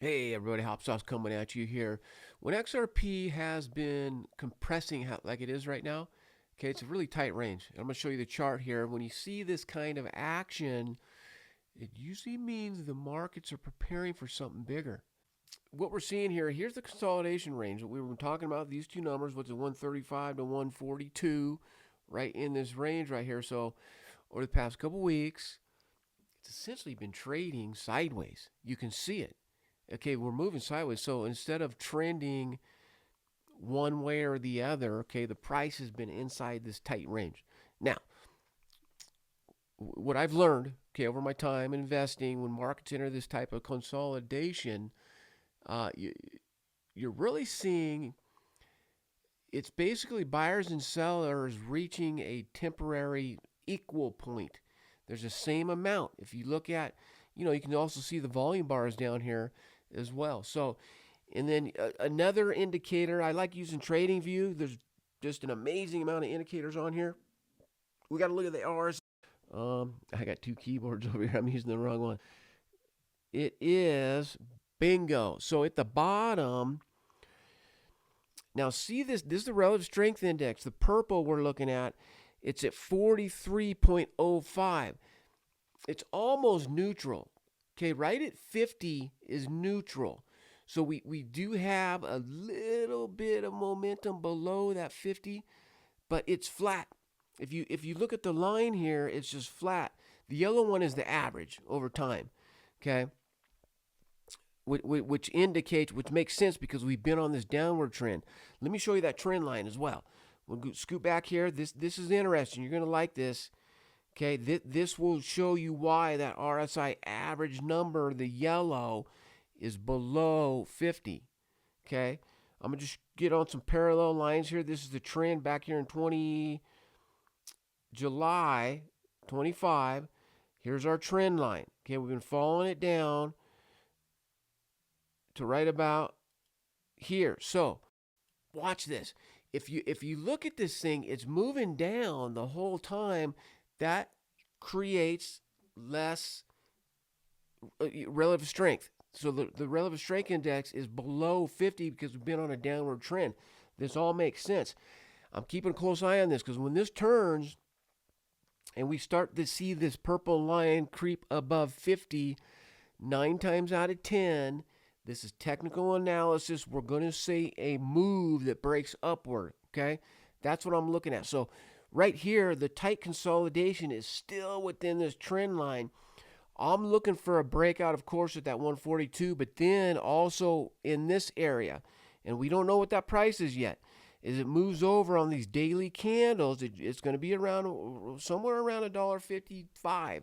Hey everybody, Hop Sauce coming at you here. When XRP has been compressing like it is right now, okay, it's a really tight range. I'm going to show you the chart here. When you see this kind of action, it usually means the markets are preparing for something bigger. What we're seeing here, here's the consolidation range. We were talking about these two numbers, what's it, 135 to 142, right in this range right here. So over the past couple weeks, it's essentially been trading sideways. You can see it. Okay, we're moving sideways. So instead of trending one way or the other, okay, the price has been inside this tight range. Now, what I've learned, okay, over my time investing, when markets enter this type of consolidation, you're really seeing it's basically buyers and sellers reaching a temporary equal point. There's the same amount. If you look at, you can also see the volume bars down here as well. So, and then another indicator, I like using TradingView. There's just an amazing amount of indicators on here. We got to look at the RSI. I got two keyboards over here. I'm using the wrong one. It is bingo. So at the bottom, now see this is the relative strength index. The purple we're looking at, it's at 43.05. It's almost neutral. Okay, right at 50 is neutral. So we do have a little bit of momentum below that 50, but it's flat. If you look at the line here, it's just flat. The yellow one is the average over time. Okay, which makes sense because we've been on this downward trend. Let me show you that trend line as well. We'll scoot back here. This is interesting. You're going to like this. Okay, this will show you why that RSI average number, the yellow, is below 50. Okay, I'm going to just get on some parallel lines here. This is the trend back here in July 25. Here's our trend line. Okay, we've been following it down to right about here. So watch this. If you look at this thing, it's moving down the whole time. That creates less relative strength. So the relative strength index is below 50 because we've been on a downward trend. This all makes sense. I'm keeping a close eye on this because when this turns and we start to see this purple line creep above 50, 9 times out of 10, this is technical analysis. We're going to see a move that breaks upward. Okay, that's what I'm looking at. So right here, the tight consolidation is still within this trend line. I'm looking for a breakout, of course, at that 142, but then also in this area. And we don't know what that price is yet. As it moves over on these daily candles, it's going to be around somewhere around $1.55.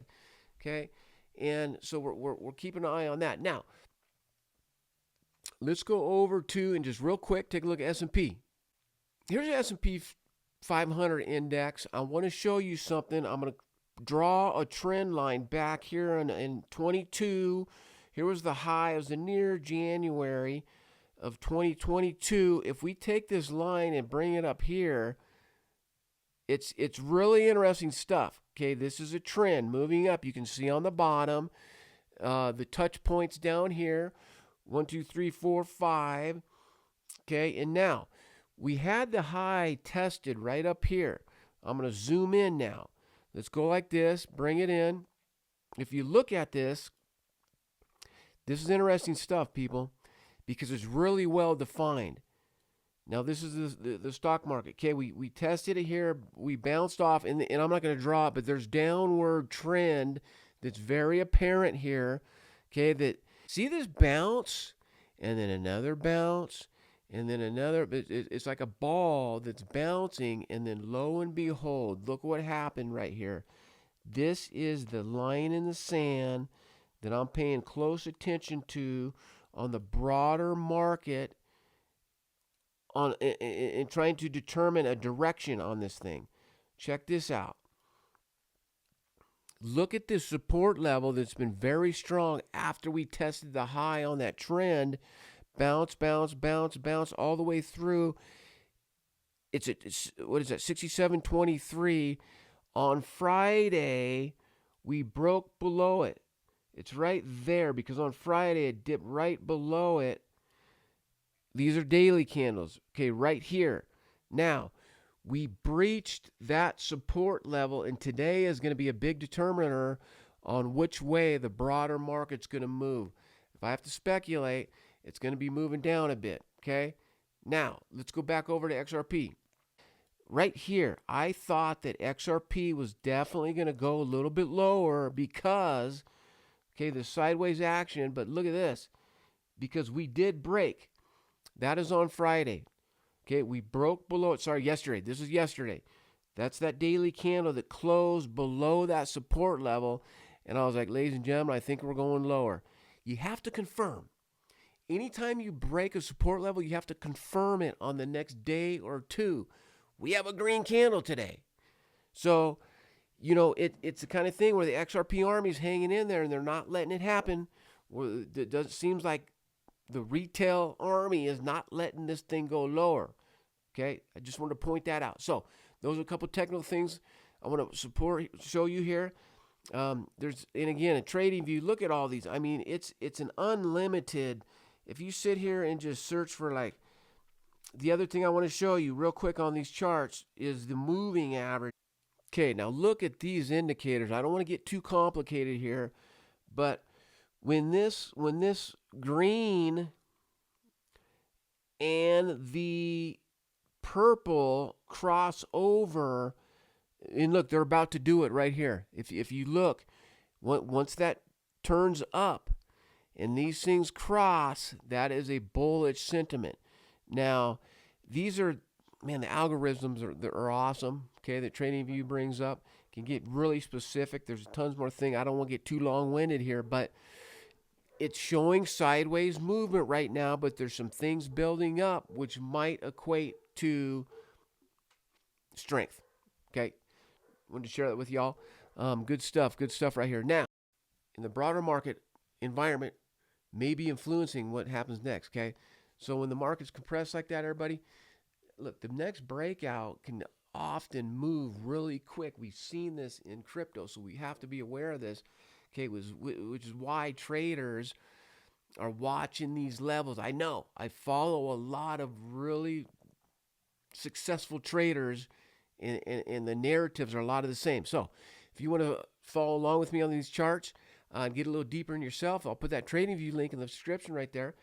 Okay, and so we're keeping an eye on that. Now, let's go over to, and just real quick, take a look at S&P. Here's the S&P 500 index. I want to show you something. I'm going to draw a trend line back here in 22. Here was the high. It was the near January of 2022. If we take this line and bring it up here, it's really interesting stuff. Okay, this is a trend moving up. You can see on the bottom the touch points down here. 1, 2, 3, 4, 5. Okay, and now we had the high tested right up here. I'm going to zoom in now. Let's go like this, bring it in. If you look at this is interesting stuff, people, because it's really well defined. Now, this is the stock market. Okay, we tested it here. We bounced off, and I'm not going to draw it, but there's downward trend that's very apparent here. Okay, that see this bounce, and then another bounce, and then another. It's like a ball that's bouncing, and then lo and behold, look what happened right here. This is the line in the sand that I'm paying close attention to on the broader market in trying to determine a direction on this thing. Check this out. Look at this support level that's been very strong after we tested the high on that trend. Bounce, bounce, bounce, bounce all the way through. It's what is that? 67.23. On Friday, we broke below it It's right there because on Friday it dipped right below it. These are daily candles. Okay, right here. Now, we breached that support level, and today is going to be a big determiner on which way the broader market's going to move. If I have to speculate, it's going to be moving down a bit. Okay, now let's go back over to XRP. Right here, I thought that XRP was definitely going to go a little bit lower because, okay, the sideways action, but look at this, because we did break. That is on Friday. Okay, we broke below it. Sorry, yesterday. This is yesterday. That's that daily candle that closed below that support level. And I was like, ladies and gentlemen, I think we're going lower. You have to confirm. Anytime you break a support level, you have to confirm it on the next day or two. We have a green candle today. So, it's the kind of thing where the XRP army is hanging in there and they're not letting it happen. It seems like the retail army is not letting this thing go lower. Okay, I just wanted to point that out. So those are a couple technical things I want to show you here. And again, a TradingView. Look at all these. I mean, it's an unlimited. If you sit here and just search for the other thing I want to show you real quick on these charts is the moving average. Okay, now look at these indicators. I don't want to get too complicated here, but when this green and the purple cross over, and look, they're about to do it right here. If you look, once that turns up and these things cross, that is a bullish sentiment. Now, these are, man, the algorithms are awesome. Okay, that TradingView brings up can get really specific. There's tons more things. I don't want to get too long-winded here, but it's showing sideways movement right now, but there's some things building up which might equate to strength. Okay, wanted to share that with y'all. Good stuff right here. Now, in the broader market environment, may be influencing what happens next. Okay, so when the market's compressed like that, everybody, look, the next breakout can often move really quick. We've seen this in crypto, so we have to be aware of this. Okay, which is why traders are watching these levels. I know I follow a lot of really successful traders, and the narratives are a lot of the same. So if you want to follow along with me on these charts and get a little deeper in yourself, I'll put that TradingView link in the description right there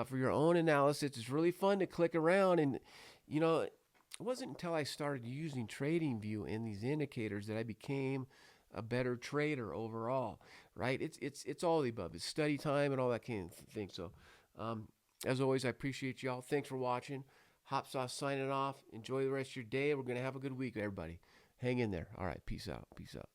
for your own analysis. It's really fun to click around, and it wasn't until I started using TradingView and these indicators that I became a better trader overall, right? It's all the above. It's study time and all that kind of thing. So, as always, I appreciate y'all. Thanks for watching. Hop Sauce signing off. Enjoy the rest of your day. We're going to have a good week, everybody. Hang in there. All right. Peace out. Peace out.